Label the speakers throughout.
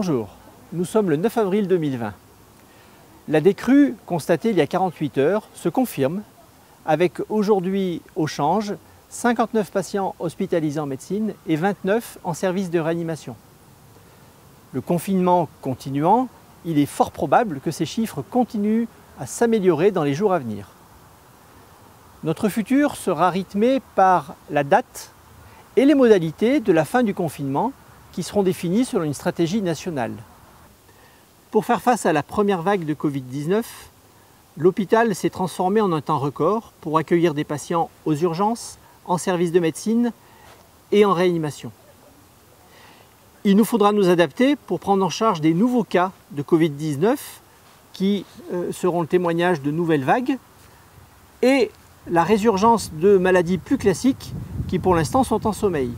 Speaker 1: Bonjour, nous sommes le 9 avril 2020. La décrue constatée il y a 48 heures se confirme avec aujourd'hui au change 59 patients hospitalisés en médecine et 29 en service de réanimation. Le confinement continuant, il est fort probable que ces chiffres continuent à s'améliorer dans les jours à venir. Notre futur sera rythmé par la date et les modalités de la fin du confinement qui seront définies selon une stratégie nationale. Pour faire face à la première vague de Covid-19, l'hôpital s'est transformé en un temps record pour accueillir des patients aux urgences, en service de médecine et en réanimation. Il nous faudra nous adapter pour prendre en charge des nouveaux cas de Covid-19 qui seront le témoignage de nouvelles vagues et la résurgence de maladies plus classiques qui pour l'instant sont en sommeil.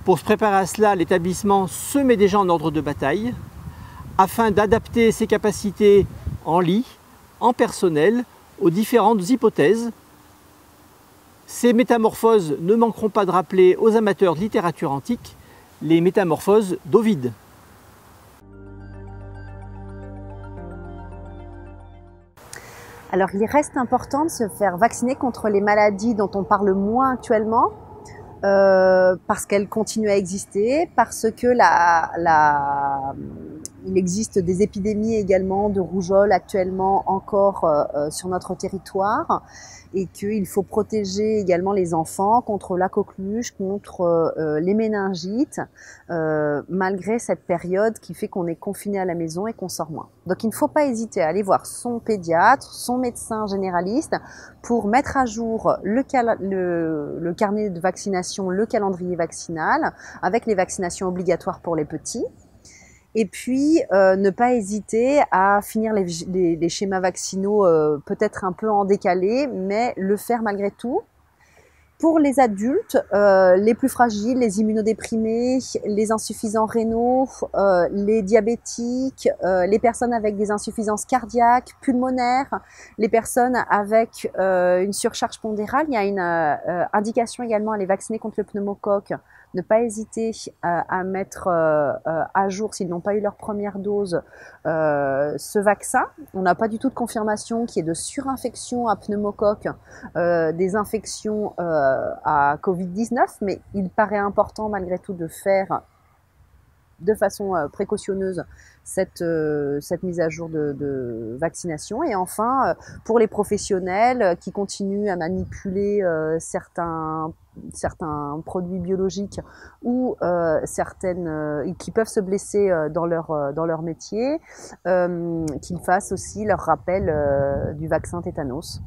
Speaker 1: Pour se préparer à cela, l'établissement se met déjà en ordre de bataille afin d'adapter ses capacités en lit, en personnel, aux différentes hypothèses. Ces métamorphoses ne manqueront pas de rappeler aux amateurs de littérature antique les métamorphoses d'Ovide.
Speaker 2: Alors il reste important de se faire vacciner contre les maladies dont on parle moins actuellement, parce qu'elles continuent à exister, parce que il existe des épidémies également de rougeole actuellement encore sur notre territoire, et qu'il faut protéger également les enfants contre la coqueluche, contre les méningites, malgré cette période qui fait qu'on est confiné à la maison et qu'on sort moins. Donc il ne faut pas hésiter à aller voir son pédiatre, son médecin généraliste pour mettre à jour le carnet de vaccination, le calendrier vaccinal, avec les vaccinations obligatoires pour les petits. Et puis, ne pas hésiter à finir les schémas vaccinaux peut-être un peu en décalé, mais le faire malgré tout. Pour les adultes, les plus fragiles, les immunodéprimés, les insuffisants rénaux, les diabétiques, les personnes avec des insuffisances cardiaques, pulmonaires, les personnes avec une surcharge pondérale, il y a une indication également à les vacciner contre le pneumocoque. Ne pas hésiter à mettre à jour, s'ils n'ont pas eu leur première dose, ce vaccin. On n'a pas du tout de confirmation qu'il y ait de surinfection à pneumocoque, des infections à Covid-19, mais il paraît important malgré tout de faire de façon précautionneuse cette mise à jour de vaccination. Et enfin, pour les professionnels qui continuent à manipuler certains produits biologiques ou qui peuvent se blesser dans leur métier, qu'ils fassent aussi leur rappel du vaccin tétanos.